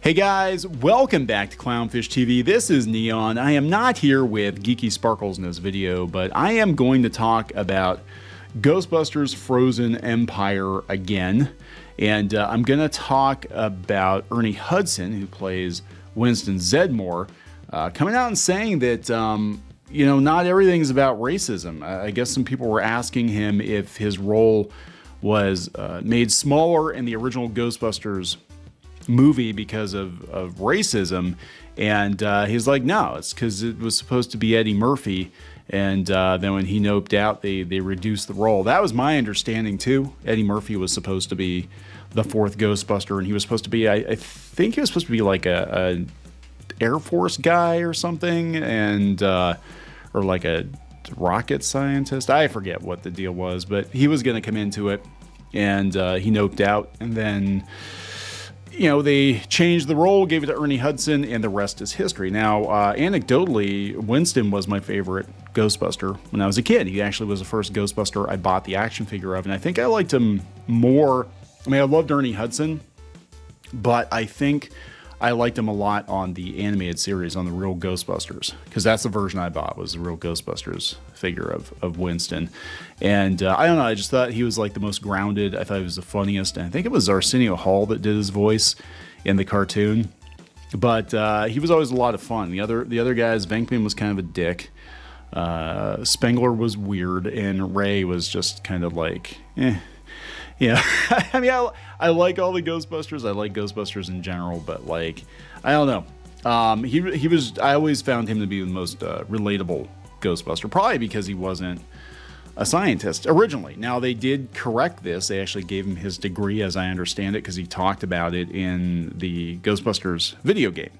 Hey guys, welcome back to Clownfish TV. This is Kneon. I am not here with Geeky Sparkles in this video, but I am going to talk about Ghostbusters Frozen Empire again. And I'm going to talk about Ernie Hudson, who plays Winston Zeddmore, coming out and saying that, not everything's about racism. I guess some people were asking him if his role was made smaller in the original Ghostbusters movie because of racism, and he's like, no, it's because it was supposed to be Eddie Murphy, and then when he noped out, they reduced the role. That was my understanding too. Eddie Murphy was supposed to be the fourth Ghostbuster, and he was supposed to be, I think he was supposed to be like a Air Force guy or something, and or like a rocket scientist. I forget what the deal was, but he was going to come into it, and he noped out, and then they changed the role, gave it to Ernie Hudson, and the rest is history. Now, anecdotally, Winston was my favorite Ghostbuster when I was a kid. He actually was the first Ghostbuster I bought the action figure of, and I think I liked him more. I mean, I loved Ernie Hudson, but I think I liked him a lot on the animated series, on the real Ghostbusters, because that's the version I bought, was the real Ghostbusters figure of Winston. And I don't know, I just thought he was like the most grounded. I thought he was the funniest, and I think it was Arsenio Hall that did his voice in the cartoon. But he was always a lot of fun. The other guys, Venkman was kind of a dick. Spengler was weird, and Ray was just kind of like, Yeah, I mean, I like all the Ghostbusters. I like Ghostbusters in general, but like, I don't know. He was. I always found him to be the most relatable Ghostbuster, probably because he wasn't a scientist originally. Now they did correct this. They actually gave him his degree, as I understand it, because he talked about it in the Ghostbusters video game,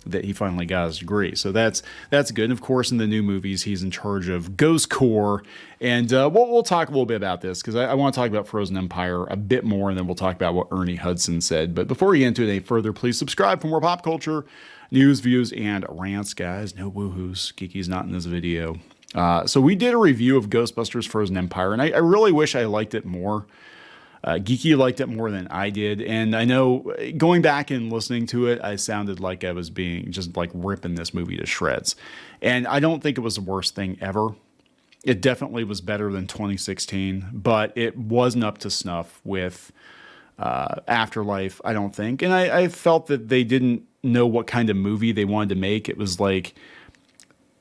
that he finally got his degree. So that's good. And of course, in the new movies, he's in charge of Ghost Corps. And we'll talk a little bit about this, because I want to talk about Frozen Empire a bit more, and then we'll talk about what Ernie Hudson said. But before we get into it any further, please subscribe for more pop culture, news, views, and rants, guys. No woohoos. Geeky's not in this video. So we did a review of Ghostbusters Frozen Empire, and I really wish I liked it more. Geeky liked it more than I did, and I know going back and listening to it, I sounded like I was being just like ripping this movie to shreds, and I don't think it was the worst thing ever. It definitely was better than 2016, but it wasn't up to snuff with Afterlife, I don't think, and I felt that they didn't know what kind of movie they wanted to make. It was like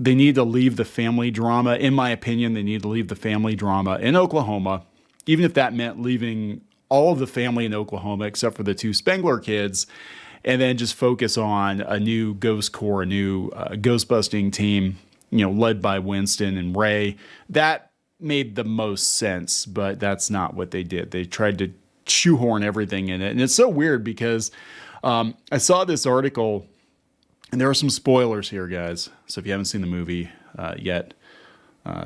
they need to leave the family drama, in my opinion, they need to leave the family drama in Oklahoma, even if that meant leaving all of the family in Oklahoma except for the two Spengler kids, and then just focus on a new Ghost Corps, a new ghost-busting team, led by Winston and Ray. That made the most sense, but that's not what they did. They tried to shoehorn everything in it. And it's so weird because I saw this article, and there are some spoilers here, guys. So if you haven't seen the movie yet,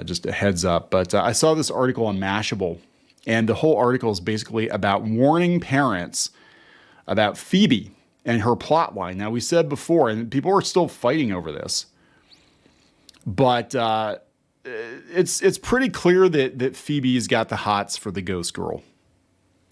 just a heads up. But I saw this article on Mashable, and the whole article is basically about warning parents about Phoebe and her plot line. Now, we said before, and people are still fighting over this, but it's pretty clear that Phoebe's got the hots for the ghost girl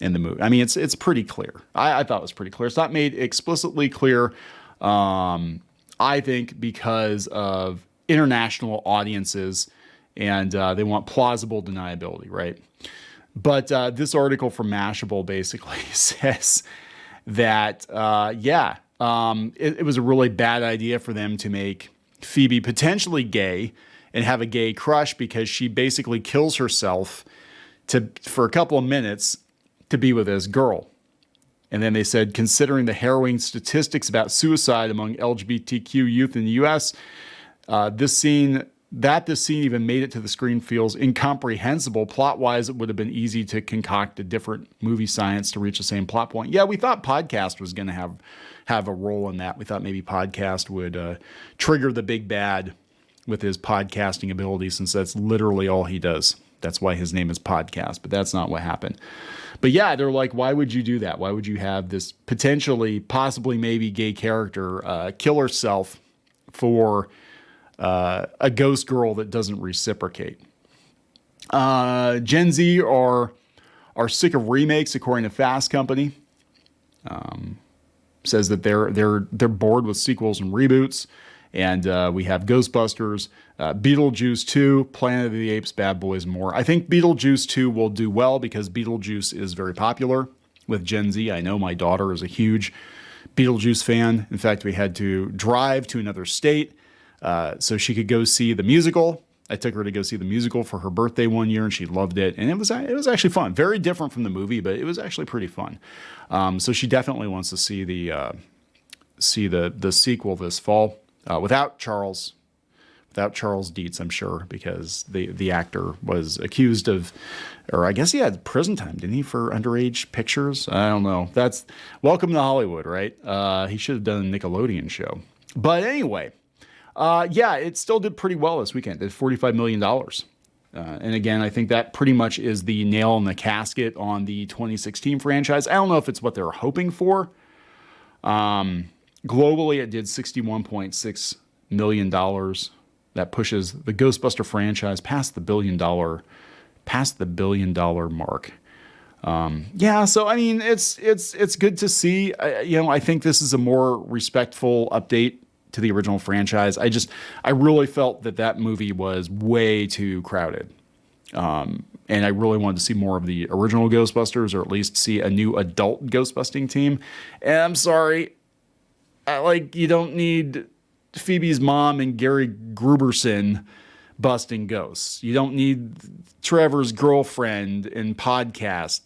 in the movie. I mean, it's pretty clear. I thought it was pretty clear. It's not made explicitly clear, I think, because of international audiences, and they want plausible deniability, right? But this article from Mashable basically says that, it was a really bad idea for them to make Phoebe potentially gay and have a gay crush, because she basically kills herself for a couple of minutes to be with this girl. And then they said, considering the harrowing statistics about suicide among LGBTQ youth in the U.S., this scene even made it to the screen feels incomprehensible. Plot-wise, it would have been easy to concoct a different movie science to reach the same plot point. Yeah, we thought Podcast was going to have a role in that. We thought maybe Podcast would trigger the big bad with his podcasting ability, since that's literally all he does. That's why his name is Podcast, but that's not what happened. But yeah, they're like, why would you do that? Why would you have this potentially, possibly, maybe gay character kill herself for a ghost girl that doesn't reciprocate? Gen Z are sick of remakes, according to Fast Company. says that they're bored with sequels and reboots. And we have Ghostbusters, Beetlejuice 2, Planet of the Apes, Bad Boys, and more. I think Beetlejuice 2 will do well because Beetlejuice is very popular with Gen Z. I know my daughter is a huge Beetlejuice fan. In fact, we had to drive to another state so she could go see the musical. I took her to go see the musical for her birthday one year, and she loved it. And it was actually fun. Very different from the movie, but it was actually pretty fun. So she definitely wants to see the sequel this fall. Without Charles Dietz, I'm sure, because the actor was accused of, or I guess he had prison time, didn't he, for underage pictures? I don't know. That's welcome to Hollywood, right? He should have done a Nickelodeon show. But anyway, yeah, it still did pretty well this weekend. It did $45 million. And again, I think that pretty much is the nail in the casket on the 2016 franchise. I don't know if it's what they were hoping for. Globally, it did $61.6 million. That pushes the Ghostbuster franchise past the billion dollar mark. Yeah, so I mean, it's good to see. I think this is a more respectful update to the original franchise. I really felt that movie was way too crowded. And I really wanted to see more of the original Ghostbusters, or at least see a new adult Ghostbusting team. And I'm sorry, you don't need Phoebe's mom and Gary Gruberson busting ghosts. You don't need Trevor's girlfriend in podcast.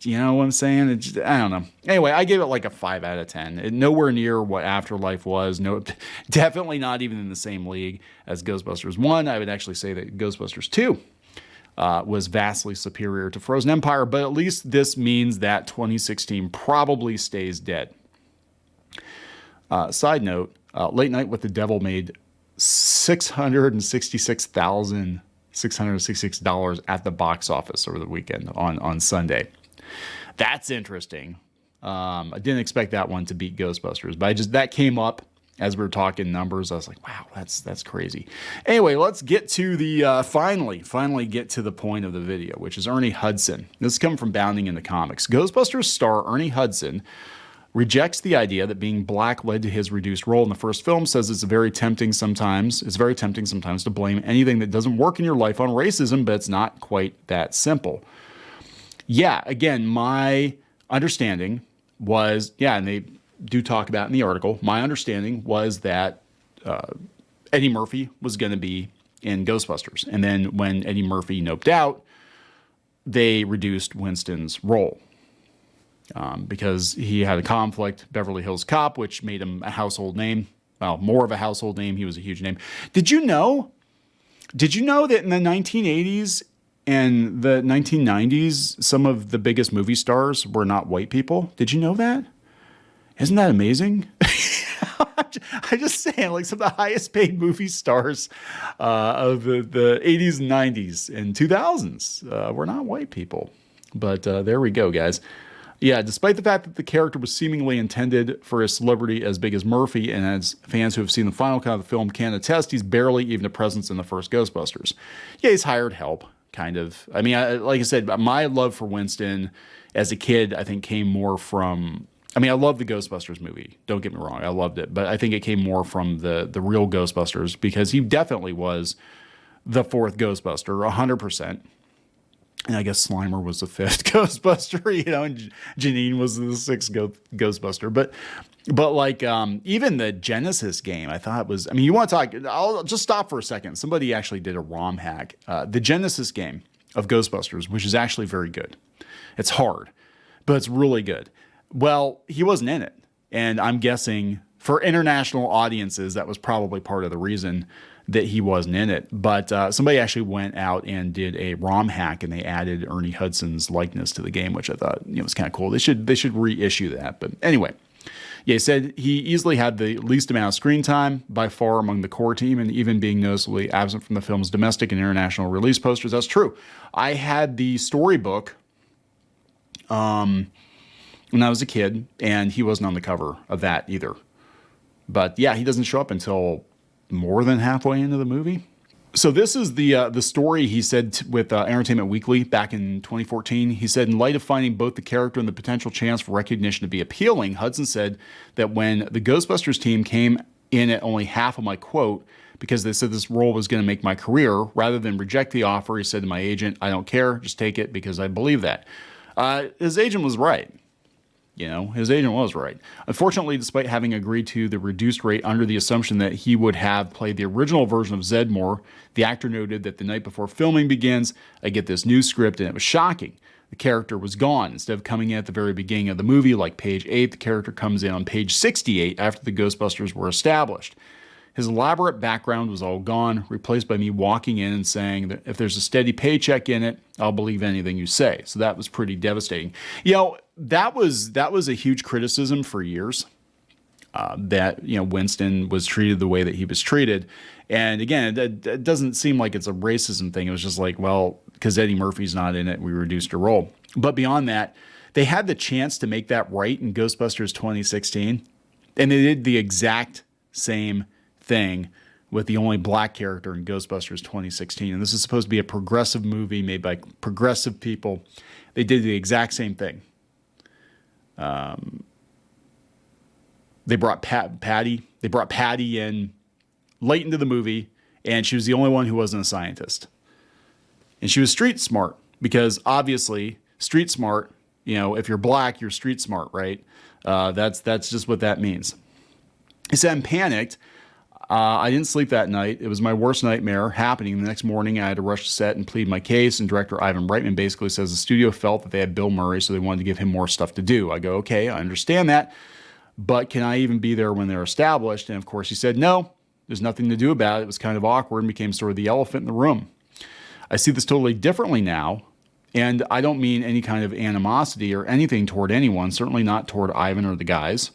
You know what I'm saying? I don't know. Anyway, I gave it like a 5 out of 10. Nowhere near what Afterlife was. No, definitely not even in the same league as Ghostbusters 1. I would actually say that Ghostbusters 2 was vastly superior to Frozen Empire, but at least this means that 2016 probably stays dead. Side note, Late Night with the Devil made $666 at the box office over the weekend on Sunday. That's interesting. I didn't expect that one to beat Ghostbusters, but that came up as we were talking numbers. I was like, wow, that's crazy. Anyway, let's get to the finally get to the point of the video, which is Ernie Hudson. This is coming from Bounding in the Comics. Ghostbusters star Ernie Hudson rejects the idea that being black led to his reduced role in the first film, says it's very tempting sometimes to blame anything that doesn't work in your life on racism, but it's not quite that simple. Yeah, again, my understanding was, and they do talk about in the article, my understanding was that Eddie Murphy was going to be in Ghostbusters. And then when Eddie Murphy noped out, they reduced Winston's role. Because he had a conflict, Beverly Hills Cop, which made him a household name. Well, more of a household name. He was a huge name. Did you know that in the 1980s and the 1990s, some of the biggest movie stars were not white people? Did you know that? Isn't that amazing? I'm just saying, like, some of the highest paid movie stars of the 80s and 90s and 2000s were not white people. But there we go, guys. Yeah, despite the fact that the character was seemingly intended for a celebrity as big as Murphy, and as fans who have seen the final cut of the film can attest, he's barely even a presence in the first Ghostbusters. Yeah, he's hired help, kind of. I mean, like I said, my love for Winston as a kid, I think, came more from... I mean, I love the Ghostbusters movie. Don't get me wrong. I loved it. But I think it came more from the real Ghostbusters, because he definitely was the fourth Ghostbuster, 100%. And I guess Slimer was the fifth Ghostbuster, and Janine was the sixth Ghostbuster. But like, even the Genesis game, I thought was, I mean, you want to talk, I'll just stop for a second. Somebody actually did a ROM hack. The Genesis game of Ghostbusters, which is actually very good. It's hard, but it's really good. Well, he wasn't in it. And I'm guessing for international audiences, that was probably part of the reason that he wasn't in it. But somebody actually went out and did a ROM hack, and they added Ernie Hudson's likeness to the game, which I thought was kind of cool. They should reissue that. But anyway, yeah, he said he easily had the least amount of screen time by far among the core team, and even being noticeably absent from the film's domestic and international release posters. That's true. I had the storybook when I was a kid, and he wasn't on the cover of that either. But yeah, he doesn't show up until more than halfway into the movie. So this is the story he said with Entertainment Weekly back in 2014. He said, in light of finding both the character and the potential chance for recognition to be appealing, Hudson said that when the Ghostbusters team came in at only half of my quote, because they said this role was going to make my career, rather than reject the offer, he said to my agent, I don't care, just take it because I believe that. His agent was right. His agent was right. Unfortunately, despite having agreed to the reduced rate under the assumption that he would have played the original version of Zeddmore, the actor noted that the night before filming begins, I get this new script and it was shocking. The character was gone. Instead of coming in at the very beginning of the movie, like page 8, the character comes in on page 68 after the Ghostbusters were established. His elaborate background was all gone, replaced by me walking in and saying that if there's a steady paycheck in it, I'll believe anything you say. So that was pretty devastating. That was a huge criticism for years, that Winston was treated the way that he was treated. And again, it doesn't seem like it's a racism thing. It was just like, well, because Eddie Murphy's not in it, we reduced her role. But beyond that, they had the chance to make that right in Ghostbusters 2016, and they did the exact same thing with the only black character in Ghostbusters 2016. And this is supposed to be a progressive movie made by progressive people. They did the exact same thing. They brought Patty in late into the movie, and she was the only one who wasn't a scientist. And she was street smart, because obviously street smart, if you're black, you're street smart, right? That's just what that means. He said, I'm panicked. I didn't sleep that night. It was my worst nightmare happening. The next morning, I had to rush to set and plead my case. And director Ivan Reitman basically says the studio felt that they had Bill Murray, so they wanted to give him more stuff to do. I go, okay, I understand that. But can I even be there when they're established? And of course, he said, no, there's nothing to do about it. It was kind of awkward and became sort of the elephant in the room. I see this totally differently now. And I don't mean any kind of animosity or anything toward anyone, certainly not toward Ivan or the guys.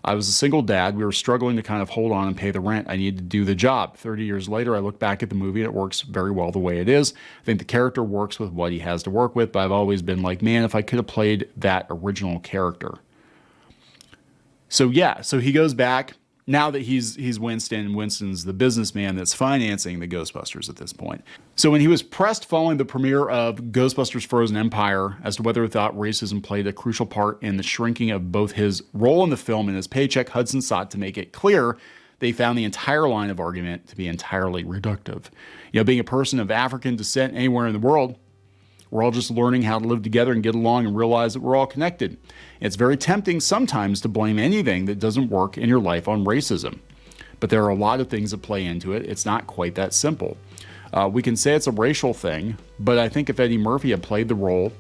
I was a single dad. We were struggling to kind of hold on and pay the rent. I needed to do the job. 30 years later, I look back at the movie and it works very well the way it is. I think the character works with what he has to work with, but I've always been like, man, if I could have played that original character. So he goes back. Now that he's Winston, Winston's the businessman that's financing the Ghostbusters at this point. So when he was pressed following the premiere of Ghostbusters Frozen Empire as to whether he thought racism played a crucial part in the shrinking of both his role in the film and his paycheck, Hudson sought to make it clear they found the entire line of argument to be entirely reductive. Being a person of African descent anywhere in the world, we're all just learning how to live together and get along and realize that we're all connected. It's very tempting sometimes to blame anything that doesn't work in your life on racism. But there are a lot of things that play into it. It's not quite that simple. We can say it's a racial thing, but I think if Eddie Murphy had played the role,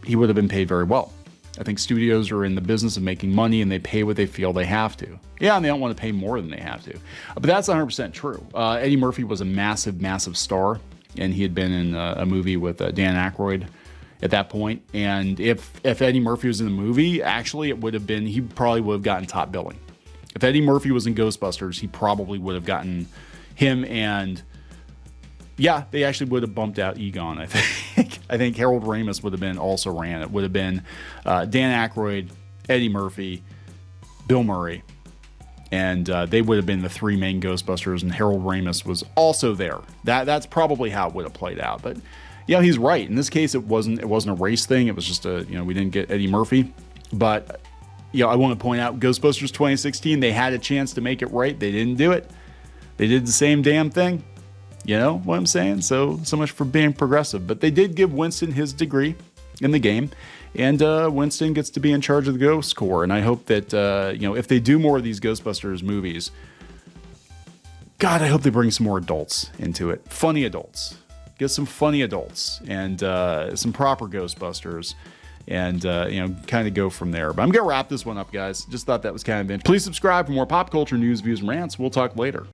he would have been paid very well. I think studios are in the business of making money and they pay what they feel they have to. Yeah, and they don't want to pay more than they have to. But that's 100% true. Eddie Murphy was a massive, massive star. And he had been in a movie with Dan Aykroyd at that point. And if Eddie Murphy was in the movie, actually he probably would have gotten top billing. If Eddie Murphy was in Ghostbusters, he probably would have gotten him, and they actually would have bumped out Egon, I think. I think Harold Ramis would have been also ran. It would have been Dan Aykroyd, Eddie Murphy, Bill Murray. And they would have been the three main Ghostbusters, and Harold Ramis was also there. That's probably how it would have played out. But he's right. In this case, it wasn't a race thing. It was just we didn't get Eddie Murphy. But I want to point out Ghostbusters 2016. They had a chance to make it right. They didn't do it. They did the same damn thing. You know what I'm saying? So much for being progressive. But they did give Winston his degree in the game. And Winston gets to be in charge of the Ghost Corps. And I hope that, if they do more of these Ghostbusters movies, God, I hope they bring some more adults into it. Funny adults. Get some funny adults and some proper Ghostbusters. And, kind of go from there. But I'm going to wrap this one up, guys. Just thought that was kind of interesting. Please subscribe for more pop culture news, views, and rants. We'll talk later.